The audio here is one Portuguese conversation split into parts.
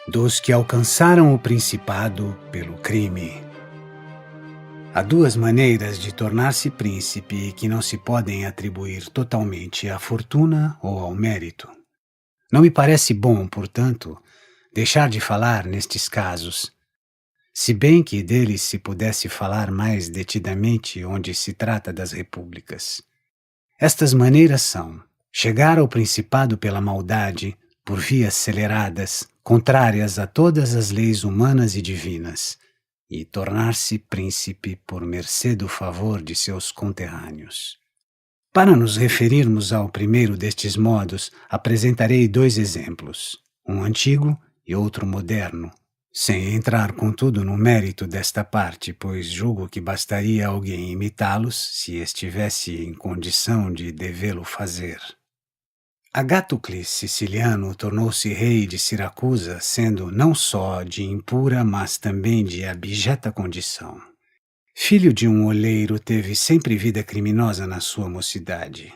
dos que alcançaram o principado pelo crime. Há duas maneiras de tornar-se príncipe que não se podem atribuir totalmente à fortuna ou ao mérito. Não me parece bom, portanto, deixar de falar nestes casos, se bem que deles se pudesse falar mais detidamente onde se trata das repúblicas. Estas maneiras são chegar ao principado pela maldade, por vias aceleradas, contrárias a todas as leis humanas e divinas, e tornar-se príncipe por mercê do favor de seus conterrâneos. Para nos referirmos ao primeiro destes modos, apresentarei dois exemplos, um antigo e outro moderno, sem entrar, contudo, no mérito desta parte, pois julgo que bastaria alguém imitá-los se estivesse em condição de devê-lo fazer. Agatocles Siciliano tornou-se rei de Siracusa, sendo não só de impura, mas também de abjeta condição. Filho de um oleiro, teve sempre vida criminosa na sua mocidade.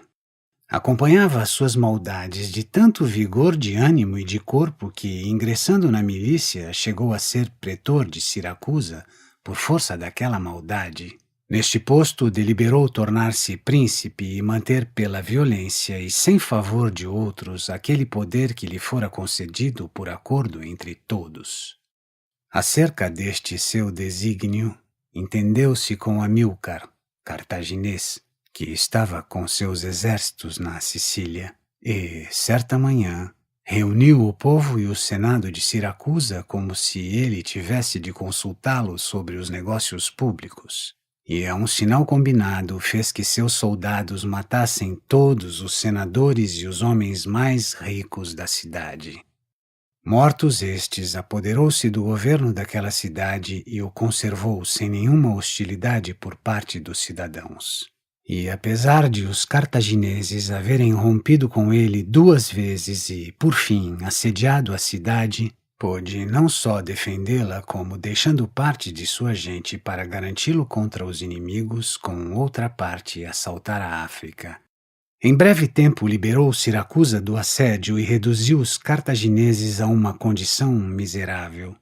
Acompanhava as suas maldades de tanto vigor de ânimo e de corpo que, ingressando na milícia, chegou a ser pretor de Siracusa por força daquela maldade. Neste posto, deliberou tornar-se príncipe e manter pela violência e sem favor de outros aquele poder que lhe fora concedido por acordo entre todos. Acerca deste seu desígnio, entendeu-se com Amílcar, cartaginês, que estava com seus exércitos na Sicília, e, certa manhã, reuniu o povo e o senado de Siracusa como se ele tivesse de consultá-lo sobre os negócios públicos. E a um sinal combinado fez que seus soldados matassem todos os senadores e os homens mais ricos da cidade. Mortos estes, apoderou-se do governo daquela cidade e o conservou sem nenhuma hostilidade por parte dos cidadãos. E apesar de os cartagineses haverem rompido com ele 2 vezes e, por fim, assediado a cidade, pôde não só defendê-la, como deixando parte de sua gente para garanti-lo contra os inimigos, com outra parte assaltar a África. Em breve tempo liberou Siracusa do assédio e reduziu os cartagineses a uma condição miserável.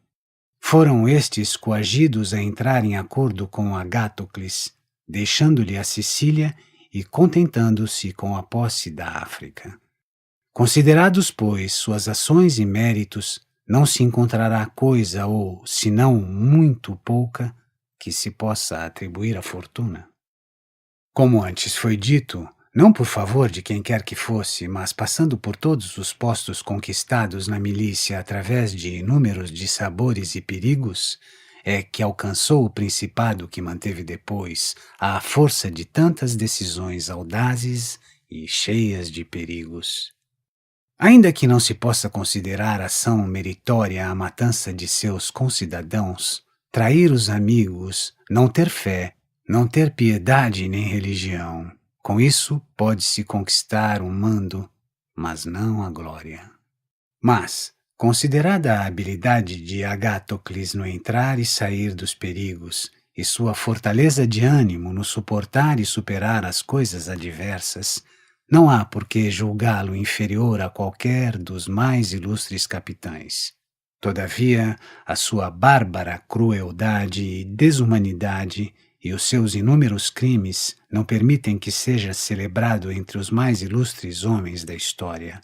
Foram estes coagidos a entrar em acordo com Agatocles, deixando-lhe a Sicília e contentando-se com a posse da África. Considerados, pois, suas ações e méritos, não se encontrará coisa ou, senão muito pouca, que se possa atribuir à fortuna. Como antes foi dito, não por favor de quem quer que fosse, mas passando por todos os postos conquistados na milícia através de inúmeros dissabores e perigos, é que alcançou o principado que manteve depois, à força de tantas decisões audazes e cheias de perigos. Ainda que não se possa considerar ação meritória a matança de seus concidadãos, trair os amigos, não ter fé, não ter piedade nem religião, com isso pode-se conquistar o mando, mas não a glória. Mas, considerada a habilidade de Agatocles no entrar e sair dos perigos, e sua fortaleza de ânimo no suportar e superar as coisas adversas, não há por que julgá-lo inferior a qualquer dos mais ilustres capitães. Todavia, a sua bárbara crueldade e desumanidade e os seus inúmeros crimes não permitem que seja celebrado entre os mais ilustres homens da história.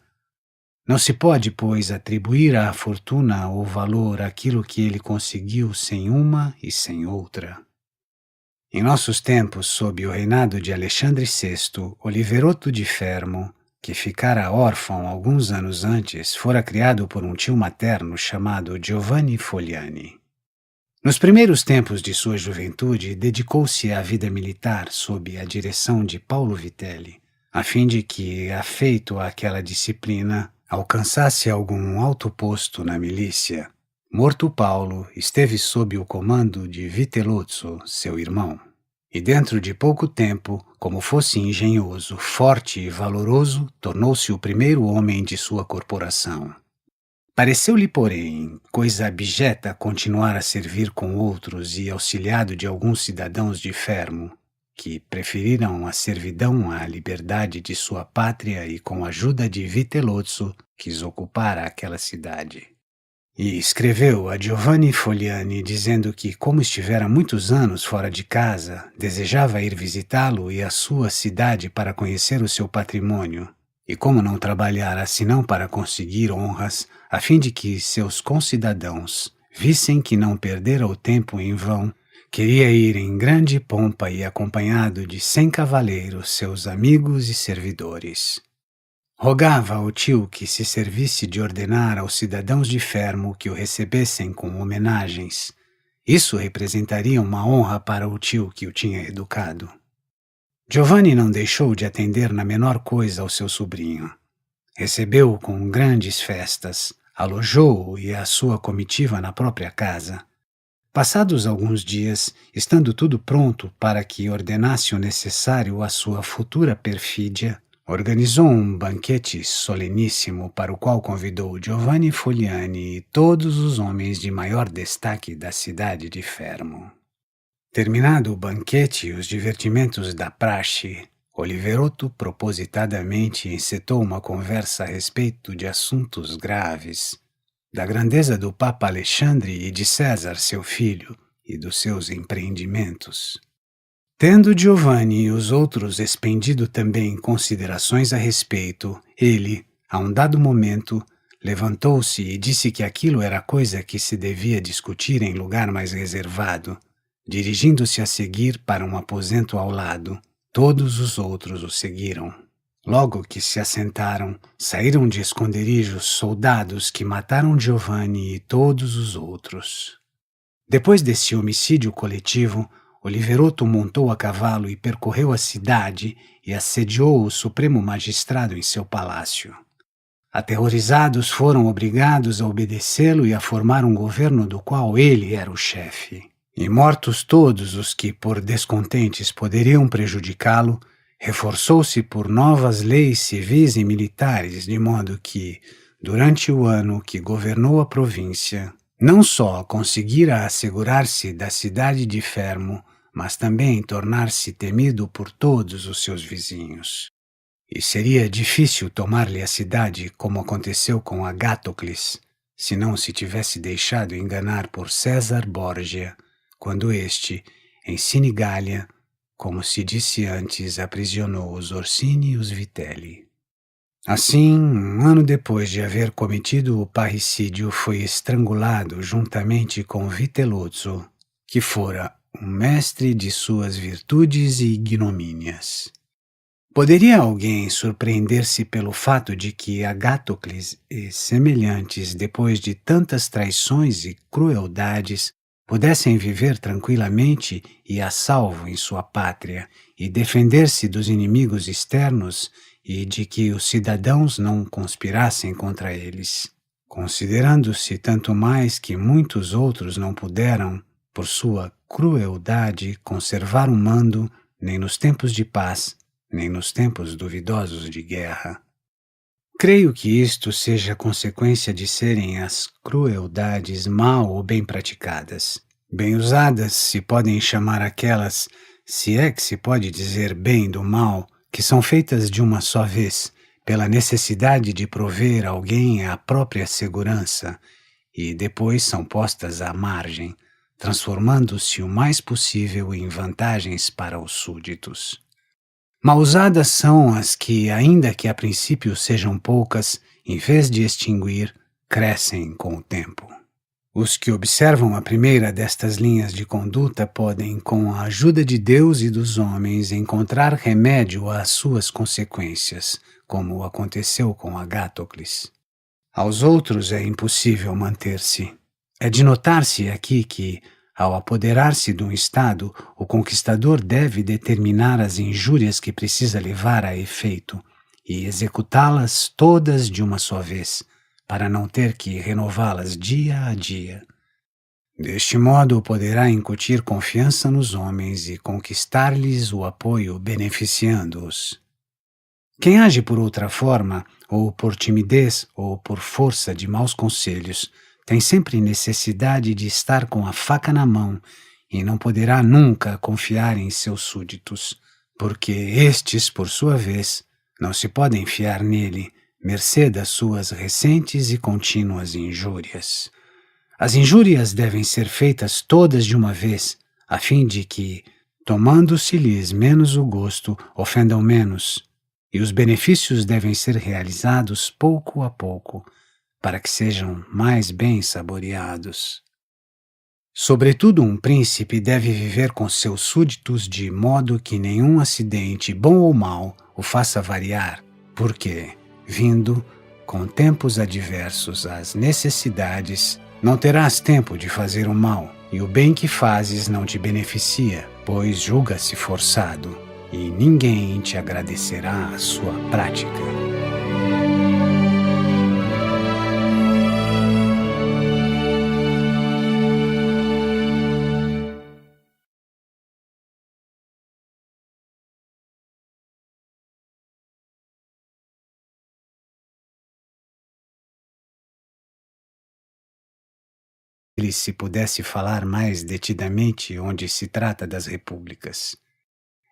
Não se pode, pois, atribuir à fortuna ou valor aquilo que ele conseguiu sem uma e sem outra. Em nossos tempos, sob o reinado de Alexandre VI, Oliveroto de Fermo, que ficara órfão alguns anos antes, fora criado por um tio materno chamado Giovanni Fogliani. Nos primeiros tempos de sua juventude, dedicou-se à vida militar sob a direção de Paulo Vitelli, a fim de que, afeito àquela disciplina, alcançasse algum alto posto na milícia. Morto Paulo, esteve sob o comando de Vitellozzo, seu irmão, e dentro de pouco tempo, como fosse engenhoso, forte e valoroso, tornou-se o primeiro homem de sua corporação. Pareceu-lhe, porém, coisa abjeta continuar a servir com outros e auxiliado de alguns cidadãos de Fermo, que preferiram a servidão à liberdade de sua pátria e com a ajuda de Vitellozzo quis ocupar aquela cidade. E escreveu a Giovanni Fogliani dizendo que, como estivera muitos anos fora de casa, desejava ir visitá-lo e a sua cidade para conhecer o seu patrimônio, e como não trabalhara senão para conseguir honras, a fim de que seus concidadãos vissem que não perdera o tempo em vão, queria ir em grande pompa e acompanhado de 100 cavaleiros, seus amigos e servidores. Rogava ao tio que se servisse de ordenar aos cidadãos de Fermo que o recebessem com homenagens. Isso representaria uma honra para o tio que o tinha educado. Giovanni não deixou de atender na menor coisa ao seu sobrinho. Recebeu-o com grandes festas, alojou-o e a sua comitiva na própria casa. Passados alguns dias, estando tudo pronto para que ordenasse o necessário à sua futura perfídia, organizou um banquete soleníssimo para o qual convidou Giovanni Fogliani e todos os homens de maior destaque da cidade de Fermo. Terminado o banquete e os divertimentos da praxe, Oliverotto propositadamente encetou uma conversa a respeito de assuntos graves, da grandeza do Papa Alexandre e de César, seu filho, e dos seus empreendimentos. Tendo Giovanni e os outros expendido também considerações a respeito, ele, a um dado momento, levantou-se e disse que aquilo era coisa que se devia discutir em lugar mais reservado. Dirigindo-se a seguir para um aposento ao lado, todos os outros o seguiram. Logo que se assentaram, saíram de esconderijos soldados que mataram Giovanni e todos os outros. Depois desse homicídio coletivo, Oliverotto montou a cavalo e percorreu a cidade e assediou o Supremo Magistrado em seu palácio. Aterrorizados, foram obrigados a obedecê-lo e a formar um governo do qual ele era o chefe. E mortos todos os que, por descontentes, poderiam prejudicá-lo, reforçou-se por novas leis civis e militares, de modo que, durante o ano que governou a província, não só conseguira assegurar-se da cidade de Fermo, mas também tornar-se temido por todos os seus vizinhos. E seria difícil tomar-lhe a cidade, como aconteceu com Agatocles, se não se tivesse deixado enganar por César Borgia, quando este, em Sinigália, como se disse antes, aprisionou os Orsini e os Vitelli. Assim, um ano depois de haver cometido o parricídio, foi estrangulado juntamente com Vitellozzo, que fora um mestre de suas virtudes e ignomínias. Poderia alguém surpreender-se pelo fato de que Agatocles e semelhantes, depois de tantas traições e crueldades, pudessem viver tranquilamente e a salvo em sua pátria e defender-se dos inimigos externos e de que os cidadãos não conspirassem contra eles, considerando-se tanto mais que muitos outros não puderam, por sua crueldade, conservar o mando nem nos tempos de paz, nem nos tempos duvidosos de guerra. Creio que isto seja consequência de serem as crueldades mal ou bem praticadas. Bem usadas se podem chamar aquelas, se é que se pode dizer bem do mal, que são feitas de uma só vez, pela necessidade de prover a alguém a própria segurança, e depois são postas à margem, transformando-se o mais possível em vantagens para os súditos. Mal usadas são as que, ainda que a princípio sejam poucas, em vez de extinguir, crescem com o tempo. Os que observam a primeira destas linhas de conduta podem, com a ajuda de Deus e dos homens, encontrar remédio às suas consequências, como aconteceu com Agatocles. Aos outros é impossível manter-se. É de notar-se aqui que, ao apoderar-se de um Estado, o conquistador deve determinar as injúrias que precisa levar a efeito e executá-las todas de uma só vez, para não ter que renová-las dia a dia. Deste modo, poderá incutir confiança nos homens e conquistar-lhes o apoio beneficiando-os. Quem age por outra forma, ou por timidez, ou por força de maus conselhos, tem sempre necessidade de estar com a faca na mão e não poderá nunca confiar em seus súditos, porque estes, por sua vez, não se podem fiar nele, mercê das suas recentes e contínuas injúrias. As injúrias devem ser feitas todas de uma vez, a fim de que, tomando-se-lhes menos o gosto, ofendam menos, e os benefícios devem ser realizados pouco a pouco, para que sejam mais bem saboreados. Sobretudo, um príncipe deve viver com seus súditos de modo que nenhum acidente, bom ou mau, o faça variar, porque, vindo, com tempos adversos às necessidades, não terás tempo de fazer o mal, e o bem que fazes não te beneficia, pois julga-se forçado, e ninguém te agradecerá a sua prática. Se pudesse falar mais detidamente onde se trata das repúblicas.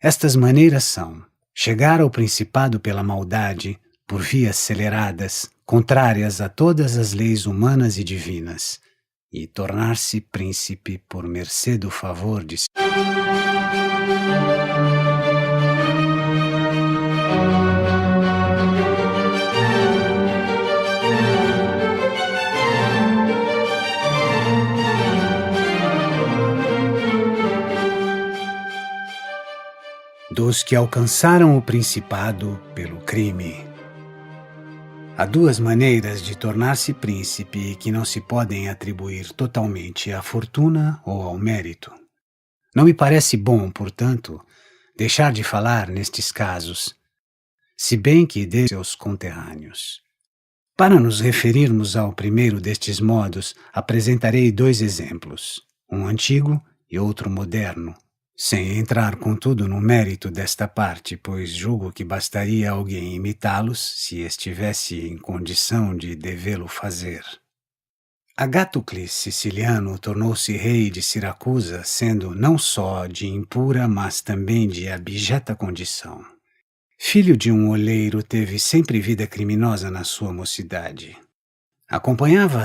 Estas maneiras são: chegar ao principado pela maldade, por vias aceleradas, contrárias a todas as leis humanas e divinas, e tornar-se príncipe por mercê do favor de dos que alcançaram o principado pelo crime. Há duas maneiras de tornar-se príncipe que não se podem atribuir totalmente à fortuna ou ao mérito. Não me parece bom, portanto, deixar de falar nestes casos, se bem que de seus conterrâneos. Para nos referirmos ao primeiro destes modos, apresentarei dois exemplos, um antigo e outro moderno, sem entrar, contudo, no mérito desta parte, pois julgo que bastaria alguém imitá-los se estivesse em condição de devê-lo fazer. Agatocles Siciliano tornou-se rei de Siracusa, sendo não só de impura, mas também de abjeta condição. Filho de um oleiro, teve sempre vida criminosa na sua mocidade. Acompanhava